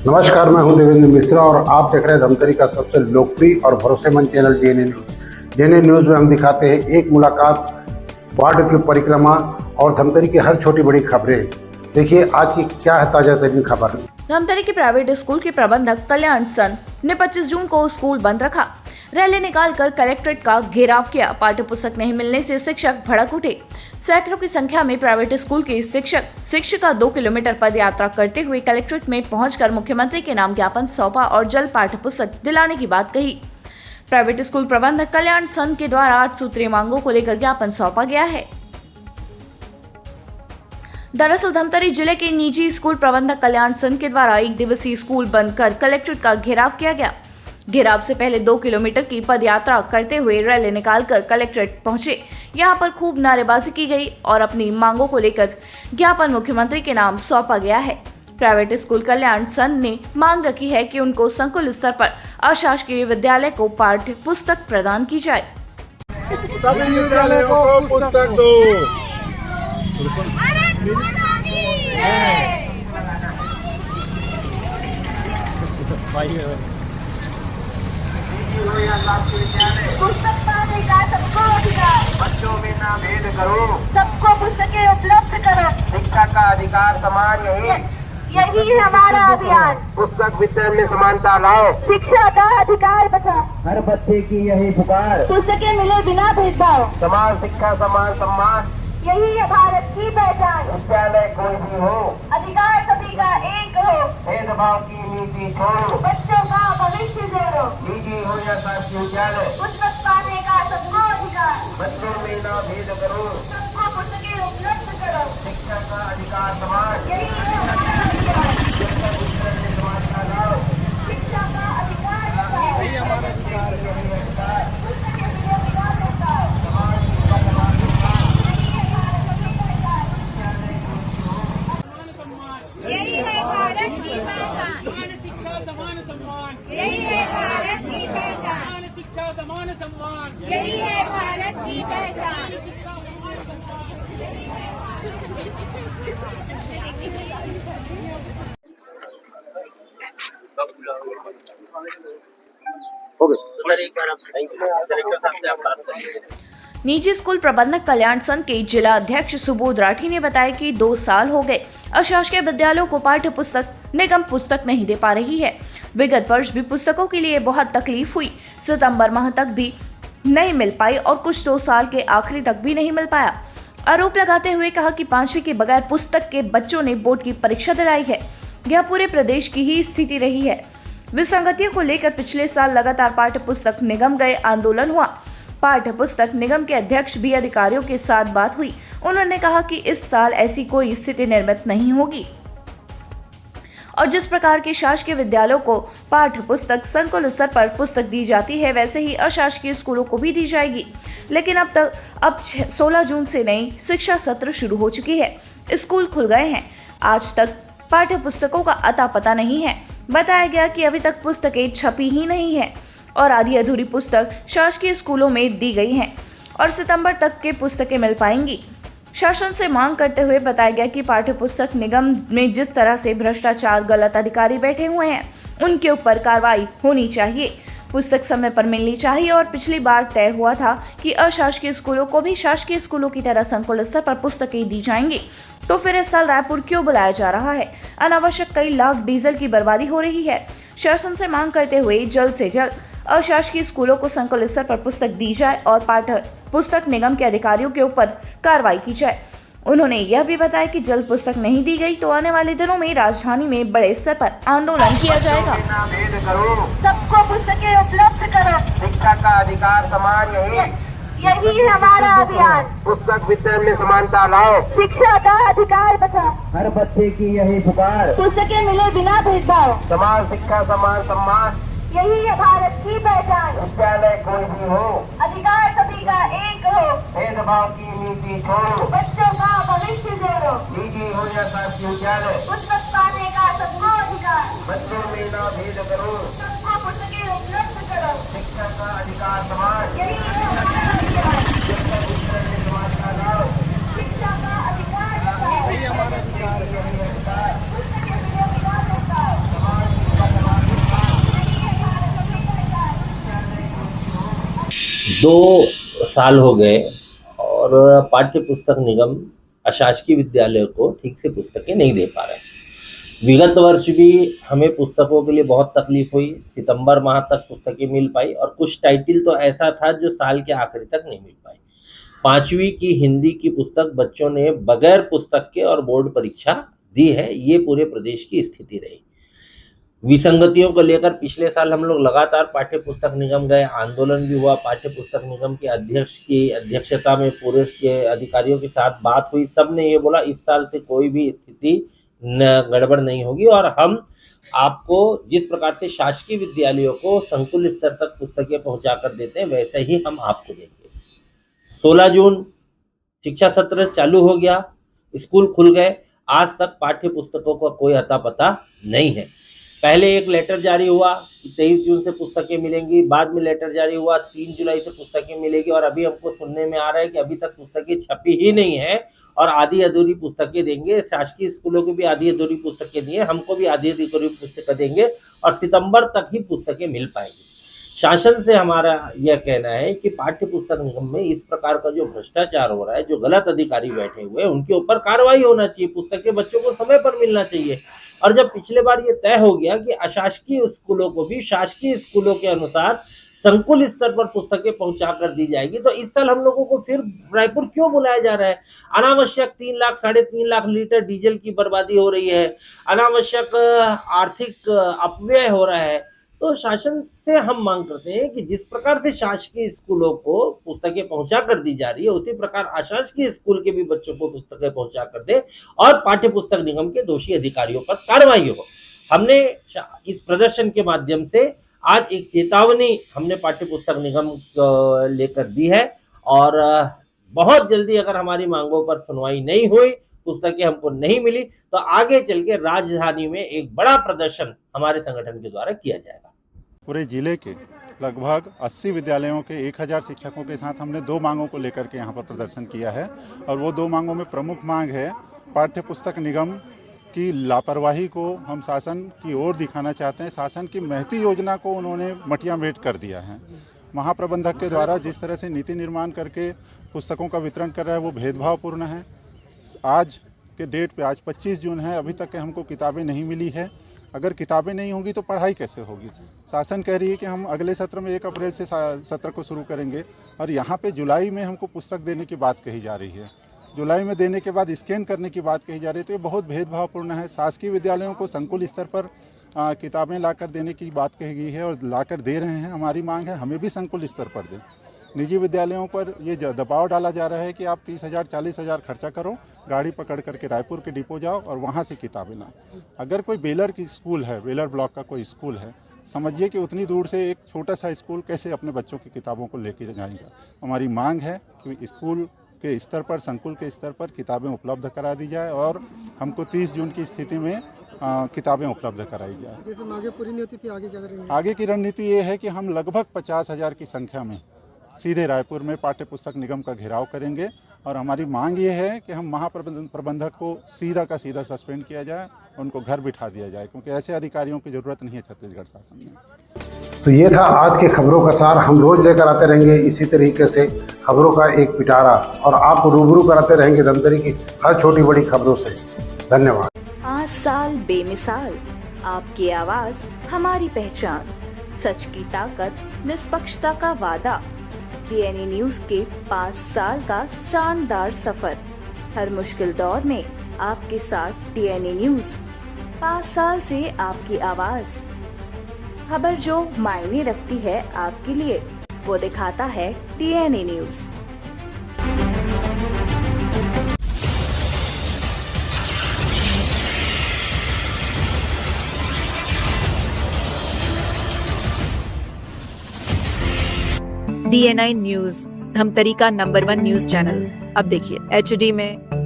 नमस्कार, मैं हूं देवेंद्र मिश्रा और आप देख रहे हैं धमतरी का सबसे लोकप्रिय और भरोसेमंद channel DNA news. DNA news में हम दिखाते हैं एक मुलाकात, वार्ड की परिक्रमा और धमतरी की हर छोटी बड़ी खबरें। देखिए आज की क्या है ताजा तरीन खबर। धमतरी के प्राइवेट स्कूल के प्रबंधक कल्याण सन ने 25 जून को स्कूल बंद रखा। रैली निकालकर कलेक्ट्रेट का घेराव किया। पाठ्य पुस्तक नहीं मिलने से शिक्षक भड़क उठे। सैकड़ों की संख्या में प्राइवेट स्कूल के शिक्षिका 2 किलोमीटर पद यात्रा करते हुए कलेक्ट्रेट में पहुंचकर मुख्यमंत्री के नाम ज्ञापन सौंपा और जल्द पाठ्य पुस्तक दिलाने की बात कही। प्राइवेट स्कूल प्रबंधक कल्याण सन के द्वारा 8 सूत्रीय मांगों को लेकर ज्ञापन सौंपा गया है। दरअसल धमतरी जिले के निजी स्कूल प्रबंधक कल्याण सन के द्वारा 1 दिवसीय स्कूल बंद कर कलेक्ट्रेट का घेराव किया गया। घेराव से पहले 2 किलोमीटर की पद यात्रा करते हुए रैली निकालकर कलेक्ट्रेट पहुंचे। यहां पर खूब नारेबाजी की गई और अपनी मांगों को लेकर ज्ञापन मुख्यमंत्री के नाम सौंपा गया है। प्राइवेट स्कूल कल्याण सन ने मांग रखी है कि उनको संकुल स्तर पर अशासकीय विद्यालय को पाठ्य पुस्तक प्रदान की जाए। सभी विद्यालयों को पुस्तक दो। पुस्तक पाने का सबको अधिकार, बच्चों में ना भेद करो, सबको पुस्तकें उपलब्ध करो। शिक्षा का अधिकार समान यही है हमारा अभियान। पुस्तक वितरण में समानता लाओ, शिक्षा का अधिकार बचाओ। हर बच्चे की यही पुकार, पुस्तकें मिले बिना भेदभाव। समान शिक्षा समान सम्मान, यही है भारत की पहचान। विद्यालय कोई भी हो, अधिकार सभी का एक हो। भेदभाव की नीति छोड़ो, बच्चों का भविष्य जोड़ो। निजी हो या शासकीय विद्यालय, पुस्तक पाने का सबको अधिकार, बच्चों में ना भेद करो, सबको पुस्तकें उपलब्ध करो। शिक्षा का अधिकार समान, यही है हमारा अभियान। पुस्तक वितरण में समानता लाओ, शिक्षा का अधिकार बचाओ। यही हमारा अधिकार, यही अधिकार, पुस्तकें मिले बिना भेदभाव। समान शिक्षा समान सम्मान, यही है भारत की पहचान। समान शिक्षा समान सम्मान, यही है भारत की पहचान। समान शिक्षा समान सम्मान, यही है भारत की पहचान। शिक्षा समान सम्मान। निजी स्कूल प्रबंधक कल्याण सन के जिला अध्यक्ष सुबोध राठी ने बताया कि 2 साल हो गए अशासकीय विद्यालयों को पाठ्य पुस्तक निगम पुस्तक नहीं दे पा रही है। विगत वर्ष भी पुस्तकों के लिए बहुत तकलीफ हुई। सितंबर माह तक भी नहीं मिल पाई और कुछ 2 साल के आखिरी तक भी नहीं मिल पाया। आरोप लगाते हुए कहा कि 5वीं के बगैर पुस्तक के बच्चों ने बोर्ड की परीक्षा दिलाई है। यह पूरे प्रदेश की ही स्थिति रही है। विसंगतियों को लेकर पिछले साल लगातार पाठ्य पुस्तक निगम गए आंदोलन हुआ। पाठ्य पुस्तक निगम के अध्यक्ष भी अधिकारियों के साथ बात हुई। उन्होंने कहा कि इस साल ऐसी कोई स्थिति निर्मित नहीं होगी और जिस प्रकार के शासकीय विद्यालयों को पाठ्य पुस्तक संकुल स्तर पर पुस्तक दी जाती है वैसे ही अशासकीय स्कूलों को भी दी जाएगी। लेकिन अब 16 जून से नई शिक्षा सत्र शुरू हो चुकी है। स्कूल खुल गए हैं। आज तक पाठ्य पुस्तकों का अता पता नहीं है। बताया गया कि अभी तक पुस्तकें छपी ही नहीं है और आधी अधूरी पुस्तक शासकीय स्कूलों में दी गई हैं और सितंबर तक के पुस्तकें मिल पाएंगी। शासन से मांग करते हुए बताया गया कि पाठ्य पुस्तक निगम में जिस तरह से भ्रष्टाचार गलत अधिकारी बैठे हुए हैं उनके ऊपर कार्रवाई होनी चाहिए। पुस्तक समय पर मिलनी चाहिए और पिछली बार तय हुआ था कि अशासकीय स्कूलों को भी शासकीय स्कूलों की तरह संकुल स्तर पर पुस्तकें दी जाएंगी। तो फिर इस साल रायपुर क्यों बुलाया जा रहा है? अनावश्यक कई लाख डीजल की बर्बादी हो रही है। शासन से मांग करते हुए जल्द से जल्द अशासकीय स्कूलों को संकुल स्तर पर पुस्तक दी जाए और पाठ्य पुस्तक निगम के अधिकारियों के ऊपर कार्रवाई की जाए। उन्होंने यह भी बताया कि जल्द पुस्तक नहीं दी गई तो आने वाले दिनों में राजधानी में बड़े स्तर पर आंदोलन किया जाएगा। ना भेद करो, सबको पुस्तकें उपलब्ध करो। शिक्षा का अधिकार समान यही है हमारा अभियान। पुस्तक वितरण में समानता लाओ, शिक्षा का अधिकार बचाओ। हर बच्चे की यही पुकार, पुस्तकें मिले बिना भेदभाव। समान शिक्षा समान सम्मान, यही है भारत की पहचान। विद्यालय कोई भी हो, अधिकार सभी का एक हो। भेदभाव की नीति छोड़ो, बच्चों का भविष्य जोड़ो। निजी हो या शासकीय विद्यालय, पुस्तक पाने का सबको अधिकार, बच्चों में ना भेद करो, सबको पुस्तकें उपलब्ध करो। शिक्षा का अधिकार समान, यही है हमारा अभियान। पुस्तक वितरण में समानता लाओ, शिक्षा का अधिकार बचाओ। यही हमारा अधिकार, यही अधिकार, पुस्तकें मिले बिना भेदभाव। समान 2 साल हो गए और पाठ्य पुस्तक निगम अशासकीय विद्यालयों को ठीक से पुस्तकें नहीं दे पा रहे। विगत वर्ष भी हमें पुस्तकों के लिए बहुत तकलीफ हुई। सितंबर माह तक पुस्तकें मिल पाई और कुछ टाइटल तो ऐसा था जो साल के आखिरी तक नहीं मिल पाई। 5वीं की हिंदी की पुस्तक बच्चों ने बगैर पुस्तक के और बोर्ड परीक्षा दी है। ये पूरे प्रदेश की स्थिति रही। विसंगतियों को लेकर पिछले साल हम लोग लगातार पाठ्य पुस्तक निगम गए, आंदोलन भी हुआ। पाठ्य पुस्तक निगम के अध्यक्ष की अध्यक्षता में पूरे के अधिकारियों के साथ बात हुई। सबने ये बोला इस साल से कोई भी स्थिति गड़बड़ नहीं होगी और हम आपको जिस प्रकार से शासकीय विद्यालयों को संकुल स्तर तक पुस्तकें पहुंचा कर देते हैं वैसे ही हम आपको देंगे। 16 जून शिक्षा सत्र चालू हो गया, स्कूल खुल गए। आज तक पाठ्य पुस्तकों का कोई अता पता नहीं है। पहले एक लेटर जारी हुआ कि 23 जून से पुस्तकें मिलेंगी, बाद में लेटर जारी हुआ 3 जुलाई से पुस्तकें मिलेगी और अभी हमको सुनने में आ रहा है कि अभी तक पुस्तकें छपी ही नहीं है और आधी अधूरी पुस्तकें देंगे। शासकीय स्कूलों को भी आधी अधूरी पुस्तकें दिए, हमको भी आधी अधूरी पुस्तकें देंगे और सितंबर तक ही पुस्तकें मिल पाएंगी। शासन से हमारा यह कहना है कि पाठ्य पुस्तक निगम में इस प्रकार का जो भ्रष्टाचार हो रहा है, जो गलत अधिकारी बैठे हुए हैं, उनके ऊपर कार्रवाई होना चाहिए। पुस्तकें बच्चों को समय पर मिलना चाहिए। और जब पिछले बार ये तय हो गया कि अशासकीय स्कूलों को भी शासकीय स्कूलों के अनुसार संकुल स्तर पर पुस्तकें पहुंचा कर दी जाएगी, तो इस साल हम लोगों को फिर रायपुर क्यों बुलाया जा रहा है? अनावश्यक 3 लाख 3.5 लाख लीटर डीजल की बर्बादी हो रही है, अनावश्यक आर्थिक अपव्यय हो रहा है। तो शासन से हम मांग करते हैं कि जिस प्रकार से शासकीय स्कूलों को पुस्तकें पहुंचा कर दी जा रही है, उसी प्रकार अशासकीय स्कूल के भी बच्चों को पुस्तकें पहुंचा कर दे और पाठ्य पुस्तक निगम के दोषी अधिकारियों पर कार्रवाई हो। हमने इस प्रदर्शन के माध्यम से आज एक चेतावनी हमने पाठ्य पुस्तक निगम को लेकर दी है और बहुत जल्दी अगर हमारी मांगों पर सुनवाई नहीं हुई, पुस्तकें हमको नहीं मिली, तो आगे चल के राजधानी में एक बड़ा प्रदर्शन हमारे संगठन के द्वारा किया जाएगा। पूरे जिले के लगभग 80 विद्यालयों के 1000 शिक्षकों के साथ हमने 2 मांगों को लेकर के यहाँ पर प्रदर्शन किया है और वो 2 मांगों में प्रमुख मांग है पाठ्य पुस्तक निगम की लापरवाही को हम शासन की ओर दिखाना चाहते हैं। शासन की महती योजना को उन्होंने मटिया मेट कर दिया है। महाप्रबंधक के द्वारा जिस तरह से नीति निर्माण करके पुस्तकों का वितरण कर रहा है वो भेदभावपूर्ण है। आज के डेट पे आज 25 जून है, अभी तक हमको किताबें नहीं मिली है। अगर किताबें नहीं होंगी तो पढ़ाई कैसे होगी? शासन कह रही है कि हम अगले सत्र में 1 अप्रैल से सत्र को शुरू करेंगे और यहाँ पे जुलाई में हमको पुस्तक देने की बात कही जा रही है। जुलाई में देने के बाद स्कैन करने की बात कही जा रही है। तो ये बहुत भेदभावपूर्ण है। शासकीय विद्यालयों को संकुल स्तर पर किताबें लाकर देने की बात कही गई है और लाकर दे रहे हैं। हमारी मांग है हमें भी संकुल स्तर पर दें। निजी विद्यालयों पर ये दबाव डाला जा रहा है कि आप 30,000 40,000 खर्चा करो, गाड़ी पकड़ करके रायपुर के डिपो जाओ और वहाँ से किताबें लाओ। अगर कोई बेलर की स्कूल है, बेलर ब्लॉक का कोई स्कूल है, समझिए कि उतनी दूर से एक छोटा सा स्कूल कैसे अपने बच्चों की किताबों को लेकर जाएगा। हमारी मांग है कि स्कूल के स्तर पर, संकुल के स्तर पर किताबें उपलब्ध करा दी जाए और हमको 30 जून की स्थिति में किताबें उपलब्ध कराई जाए। जैसे मांगे पूरी नहीं होती, आगे क्या करेंगे? आगे की रणनीति ये है कि हम लगभग 50,000 की संख्या में सीधे रायपुर में पाठ्य पुस्तक निगम का घेराव करेंगे और हमारी मांग ये है कि हम महाप्रबंधक को सीधा का सीधा सस्पेंड किया जाए, उनको घर बिठा दिया जाए, क्योंकि ऐसे अधिकारियों की जरूरत नहीं है छत्तीसगढ़ शासन में। तो ये था आज के खबरों का सार। हम रोज लेकर आते रहेंगे इसी तरीके से खबरों का एक पिटारा और आपको रूबरू कराते रहेंगे धमतरी की हर छोटी बड़ी खबरों से। धन्यवाद। 5 साल बेमिसाल, आपकी आवाज हमारी पहचान, सच की ताकत, निष्पक्षता का वादा। डीएनए न्यूज के 5 साल का शानदार सफर, हर मुश्किल दौर में आपके साथ डीएनए न्यूज। 5 साल से आपकी आवाज, खबर जो मायने रखती है आपके लिए, वो दिखाता है DNA news. DNI news, Dhamtari का नंबर 1 न्यूज चैनल। अब देखिए HD में,